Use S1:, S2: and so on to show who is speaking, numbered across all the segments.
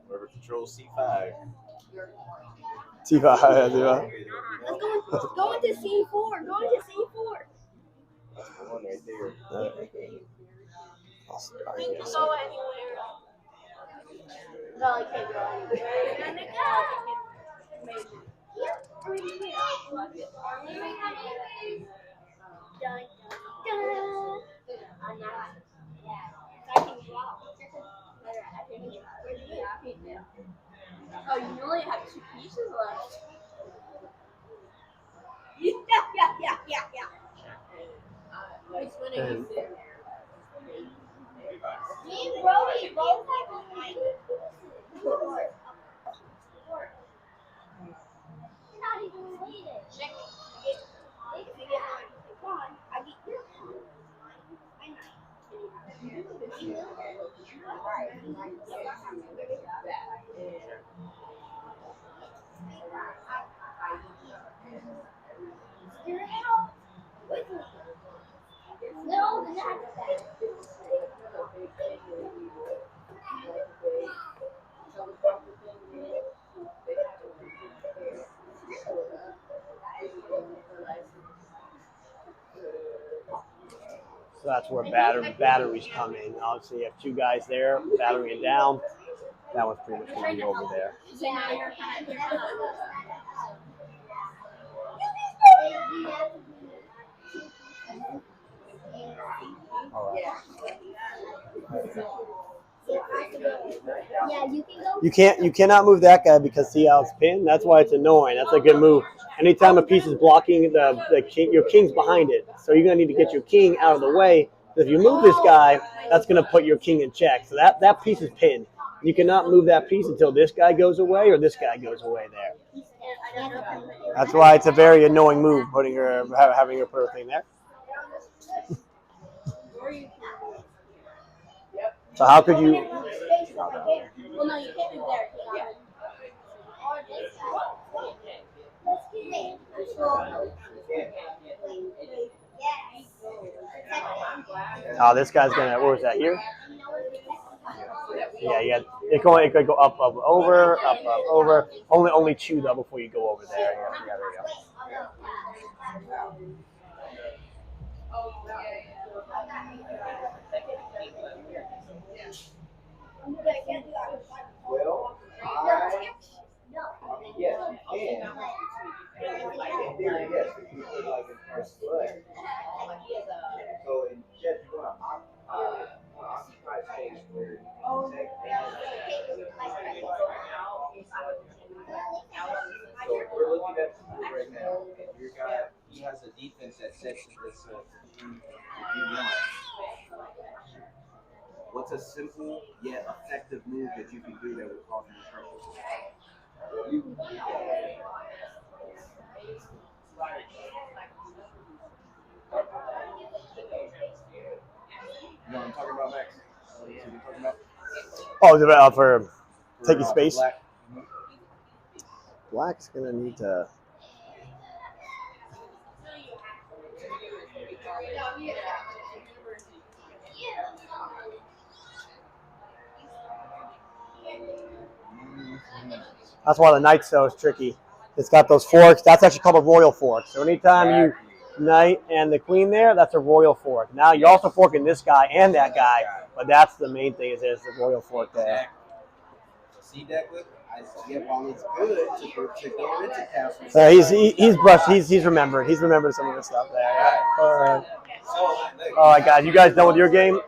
S1: Whoever controls C5.
S2: C5, yeah.
S3: Let's go into C4. Go into C4.
S1: That's the one right there.
S2: Awesome.
S3: You can go anywhere. No, I can't go anywhere. Oh, you only have 2 pieces left. Yeah. Which one are you doing? Me and Brody both have 9 pieces. You're not even related. Check it. Come on, I get your phone. Your help with me. No, not that.
S2: So that's where batteries come in. Obviously, you have 2 guys there, battery and down. That one's pretty much going to be over there.
S3: So now you're kind of
S2: All right.
S3: Yeah, you can go.
S2: You cannot move that guy because see how it's pinned. That's why it's annoying. That's a good move. Anytime a piece is blocking the king, your king's behind it. So you're gonna need to get your king out of the way. If you move this guy, that's gonna put your king in check. So that piece is pinned. You cannot move that piece until this guy goes away or this guy goes away there. That's why it's a very annoying move having her put her thing there. So how could you?
S3: Well, no, you can't move there.
S2: Oh, this guy's gonna. Where is that here? Yeah. It could go up, over, over. Only 2 though before you go over there. Yeah, there you go.
S1: Well, yes, you can. In theory, yes, if you put like in first select. So in chess, you're going to occupy space where you can take So we're looking at the board right now, and your guy, he has a defense that sets this if you want. What's a simple yet effective move that you can do that would cause you trouble? You know what I'm talking about, Max? What are you talking about?
S2: Oh, for taking space.
S1: Black.
S2: Black's gonna need to. That's why the knight so is tricky. It's got those forks. That's actually called a royal fork. So anytime you knight and the queen there, that's a royal fork. Now you're also forking this guy and that guy, but that's the main thing is there's the royal fork there.
S1: See that with? While it's good to go into castle.
S2: So he's brushed. He's remembered. He's remembered some of the stuff there. All right, guys. You guys done with your game?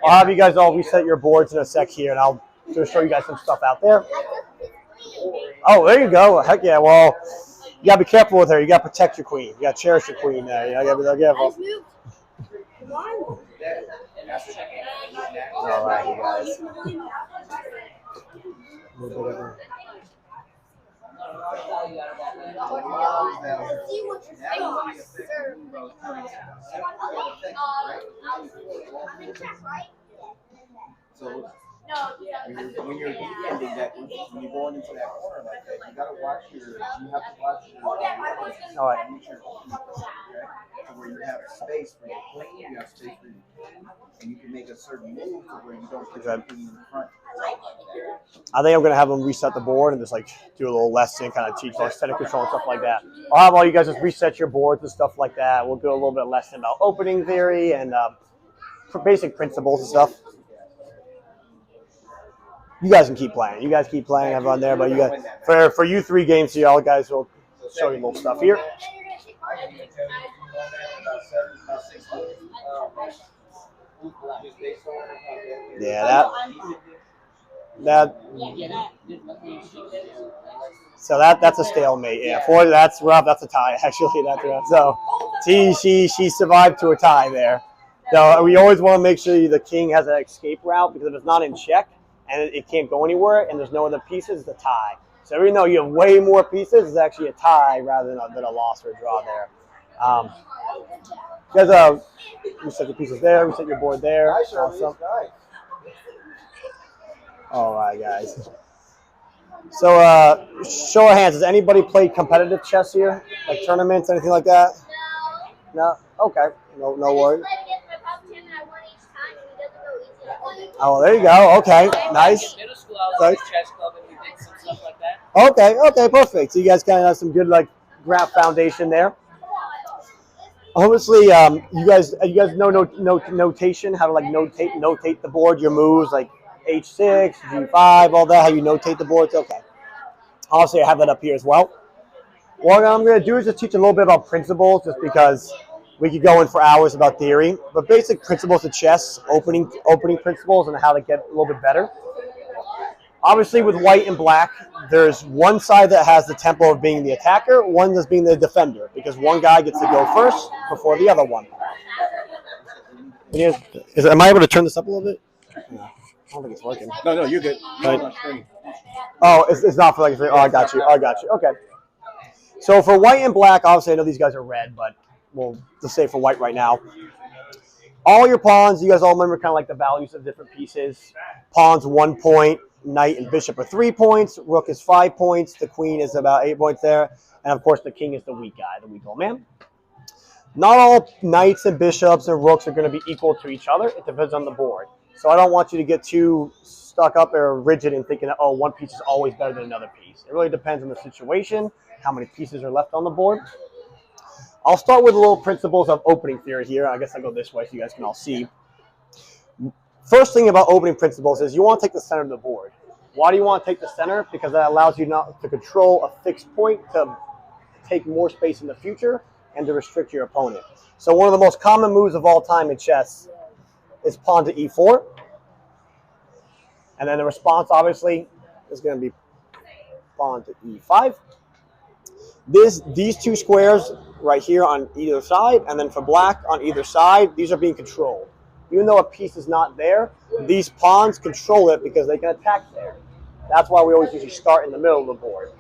S2: I'll have you guys all reset your boards in a sec here, and I'll just show you guys some stuff out there. Oh, there you go. Heck yeah. Well, you gotta be careful with her. You gotta protect your queen. You gotta cherish your queen there. You gotta be careful. All right, you guys.
S1: So when you're defending that, when you're going into that corner like that, you gotta watch you have to watch your
S2: All right.
S1: okay? So where where you have space for your queen, you have space for your king, and you can make a certain move to where you don't put your queen in front.
S2: I think I'm gonna have them reset the board and just like do a little lesson, kind of teach like center control and stuff like that. I'll have all you guys just reset your boards and stuff like that. We'll do a little bit of lesson about opening theory and basic principles and stuff. You guys can keep playing. You guys keep playing. Have fun there, but you guys for you 3 games here, all guys will show you a little stuff here. Yeah, so that's a stalemate. Yeah, 4 that's rough. That's a tie actually. That's rough. So she survived to a tie there. So we always want to make sure the king has an escape route, because if it's not in check and it can't go anywhere and there's no other pieces, it's a tie. So even though you have way more pieces, it's actually a tie rather than a loss or a draw there. You guys, reset your pieces there, reset your board there. Awesome. All right, guys. So, show of hands. Has anybody played competitive chess here, like tournaments, anything like that? No. Okay. No worries. Oh, there you go. Okay, nice.
S4: Middle school, I was in a chess club and we did some stuff like that.
S2: Okay, perfect. So you guys kind of have some good like graph foundation there. Obviously, you guys know notation, how to like notate the board, your moves like H6, G5, all that, how you notate the boards. Okay. Obviously, I have that up here as well. What I'm going to do is just teach a little bit about principles, just because we could go in for hours about theory, but basic principles of chess, opening principles, and how to get a little bit better. Obviously, with white and black, there's one side that has the tempo of being the attacker, one that's being the defender, because one guy gets to go first before the other one. Am I able to turn this up a little bit? No, I don't think it's working.
S5: No, you're good.
S2: Right. Oh, it's not for like. Oh, I got you. Okay. So for white and black, obviously I know these guys are red, but we'll just say for white right now. All your pawns, you guys all remember kind of like the values of different pieces. Pawns 1 point, knight and bishop are 3 points, rook is 5 points, the queen is about 8 points there, and of course the king is the weak guy, the weak old man. Not all knights and bishops and rooks are going to be equal to each other. It depends on the board. So I don't want you to get too stuck up or rigid in thinking that, oh, one piece is always better than another piece. It really depends on the situation, how many pieces are left on the board. I'll start with a little principles of opening theory here. I guess I'll go this way so you guys can all see. First thing about opening principles is you want to take the center of the board. Why do you want to take the center? Because that allows you not to control a fixed point, to take more space in the future, and to restrict your opponent. So one of the most common moves of all time in chess is pawn to e4. And then the response, obviously, is going to be pawn to e5. These 2 squares right here on either side, and then for black on either side, these are being controlled. Even though a piece is not there, these pawns control it because they can attack there. That's why we always usually start in the middle of the board.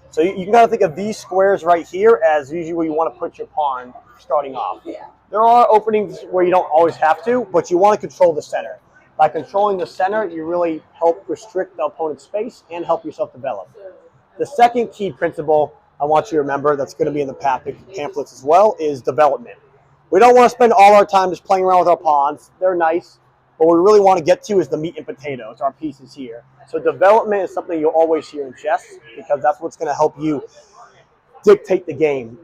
S2: So you can kind of think of these squares right here as usually where you want to put your pawn starting off. There are openings where you don't always have to, but you want to control the center. By controlling the center, you really help restrict the opponent's space and help yourself develop. The second key principle I want you to remember, that's going to be in the pamphlets as well, is development. We don't want to spend all our time just playing around with our pawns. They're nice, but what we really want to get to is the meat and potatoes, our pieces here. So development is something you'll always hear in chess, because that's what's going to help you dictate the game.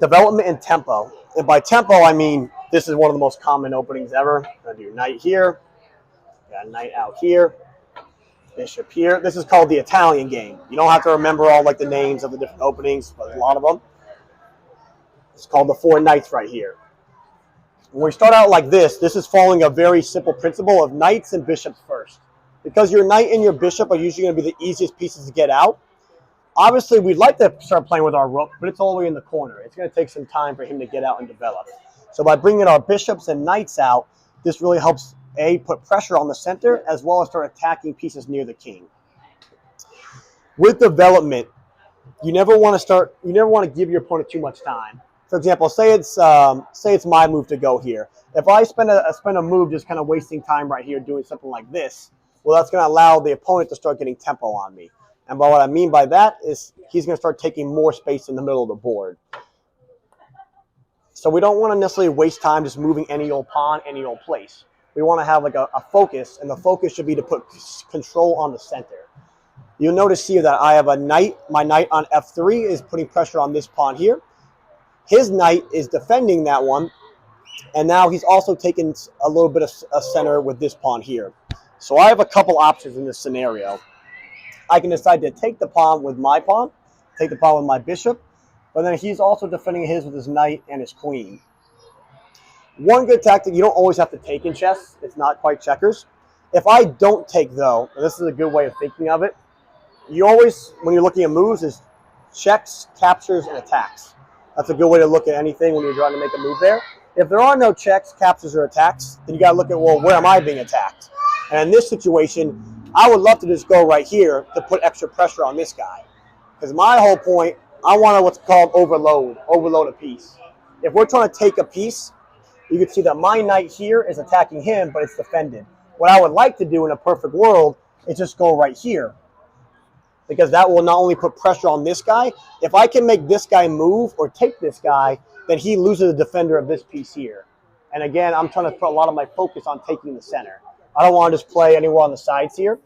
S2: Development and tempo. And by tempo, I mean this is one of the most common openings ever. I'm going to do knight here, got a knight out here, bishop here. This is called the Italian game. You don't have to remember all like the names of the different openings, but a lot of them. It's called the 4 knights right here. When we start out like this is following a very simple principle of knights and bishops first. Because your knight and your bishop are usually going to be the easiest pieces to get out. Obviously, we'd like to start playing with our rook, but it's all the way in the corner. It's going to take some time for him to get out and develop. So by bringing our bishops and knights out, this really helps, A, put pressure on the center, as well as start attacking pieces near the king. With development, you never want to give your opponent too much time. For example, say it's my move to go here. If I spend a move just kind of wasting time right here doing something like this, well, that's going to allow the opponent to start getting tempo on me. And by what I mean by that is he's going to start taking more space in the middle of the board. So we don't want to necessarily waste time just moving any old pawn, any old place. We want to have like a focus, and the focus should be to put control on the center. You'll notice here that I have a knight. My knight on f3 is putting pressure on this pawn here. His knight is defending that one, and now he's also taking a little bit of a center with this pawn here. So I have a couple options in this scenario. I can decide to take the pawn with my pawn, take the pawn with my bishop, but then he's also defending his with his knight and his queen. One good tactic, you don't always have to take in chess. It's not quite checkers. If I don't take, though, and this is a good way of thinking of it, you always, when you're looking at moves, is checks, captures, and attacks. That's a good way to look at anything when you're trying to make a move there. If there are no checks, captures, or attacks, then you got to look at, well, where am I being attacked? And in this situation, I would love to just go right here to put extra pressure on this guy. Because my whole point, I want what's called overload a piece. If we're trying to take a piece, you can see that my knight here is attacking him, but it's defended. What I would like to do in a perfect world is just go right here, because that will not only put pressure on this guy. If I can make this guy move or take this guy, then he loses the defender of this piece here. And again, I'm trying to put a lot of my focus on taking the center. I don't want to just play anywhere on the sides here.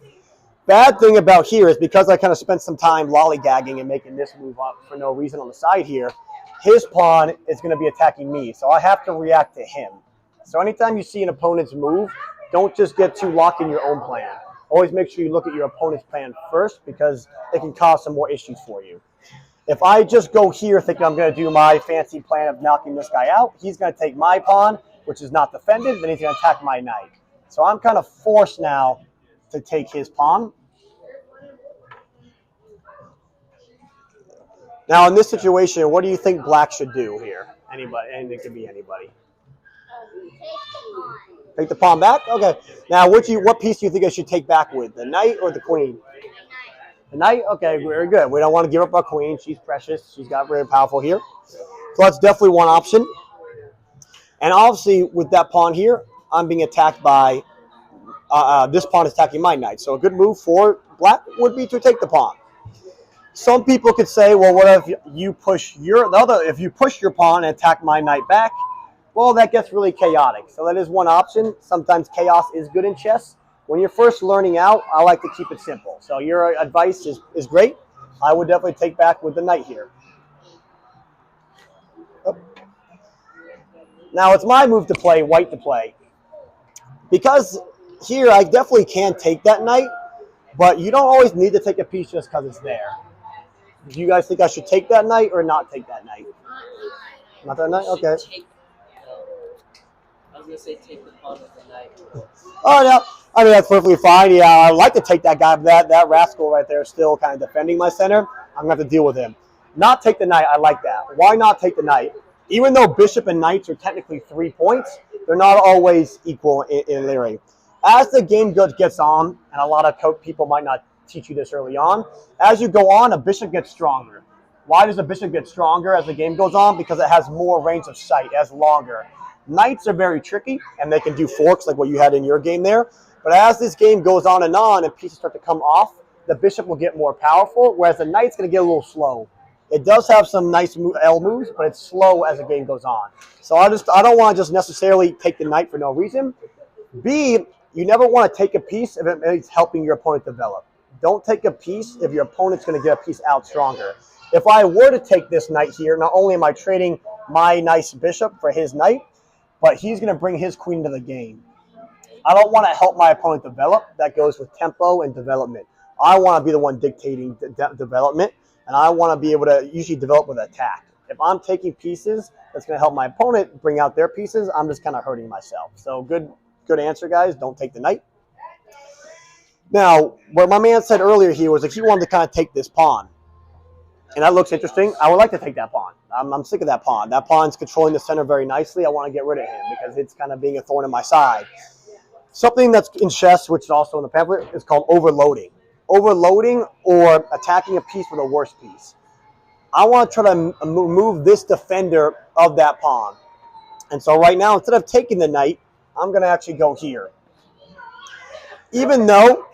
S2: Bad thing about here is because I kind of spent some time lollygagging and making this move up for no reason on the side here, his pawn is going to be attacking me, so I have to react to him. So anytime you see an opponent's move, don't just get too locked in your own plan. Always make sure you look at your opponent's plan first, because it can cause some more issues for you. If I just go here thinking I'm going to do my fancy plan of knocking this guy out, he's going to take my pawn, which is not defended, then he's going to attack my knight. So I'm kind of forced now to take his pawn. Now in this situation, what do you think black should do here? Anybody, and it could be anybody. Take the pawn back? Okay. Now what piece do you think I should take back with? The knight or the queen? The knight? Okay, very good. We don't want to give up our queen. She's precious. She's got very powerful here. So that's definitely one option. And obviously with that pawn here, I'm being attacked by, this pawn is attacking my knight. So a good move for black would be to take the pawn. Some people could say, well, what if you push your pawn and attack my knight back? Well, that gets really chaotic. So that is one option. Sometimes chaos is good in chess. When you're first learning out, I like to keep it simple. So your advice is great. I would definitely take back with the knight here. Oh. Now it's my move to play, white to play. Because here I definitely can take that knight, but you don't always need to take a piece just because it's there. Do you guys think I should take that knight or not take that knight? Not that knight? Okay.
S4: I was going to say take the pawn with the knight.
S2: Oh, no. I mean, that's perfectly fine. Yeah, I'd like to take that guy, but that rascal right there is still kind of defending my center. I'm going to have to deal with him. Not take the knight. I like that. Why not take the knight? Even though bishop and knights are technically 3 points, they're not always equal in theory. As the game gets on, and a lot of people might not teach you this early on, as you go on, a bishop gets stronger. Why does a bishop get stronger as the game goes on? Because it has more range of sight, it has longer. Knights are very tricky, and they can do forks like what you had in your game there. But as this game goes on and pieces start to come off, the bishop will get more powerful, whereas the knight's going to get a little slow. It does have some nice L moves, but it's slow as the game goes on. So I don't want to just necessarily take the knight for no reason. B, you never want to take a piece if it's helping your opponent develop. Don't take a piece if your opponent's going to get a piece out stronger. If I were to take this knight here, not only am I trading my nice bishop for his knight, but he's going to bring his queen to the game. I don't want to help my opponent develop. That goes with tempo and development. I want to be the one dictating development, and I want to be able to usually develop with attack. If I'm taking pieces that's going to help my opponent bring out their pieces, I'm just kind of hurting myself. So good answer, guys. Don't take the knight. Now, what my man said earlier here was that he wanted to kind of take this pawn. And that looks interesting. I would like to take that pawn. I'm sick of that pawn. That pawn's controlling the center very nicely. I want to get rid of him because it's kind of being a thorn in my side. Something that's in chess, which is also in the pamphlet, is called overloading. Overloading or attacking a piece with a worse piece. I want to try to move this defender of that pawn. And so right now, instead of taking the knight, I'm going to actually go here. Even though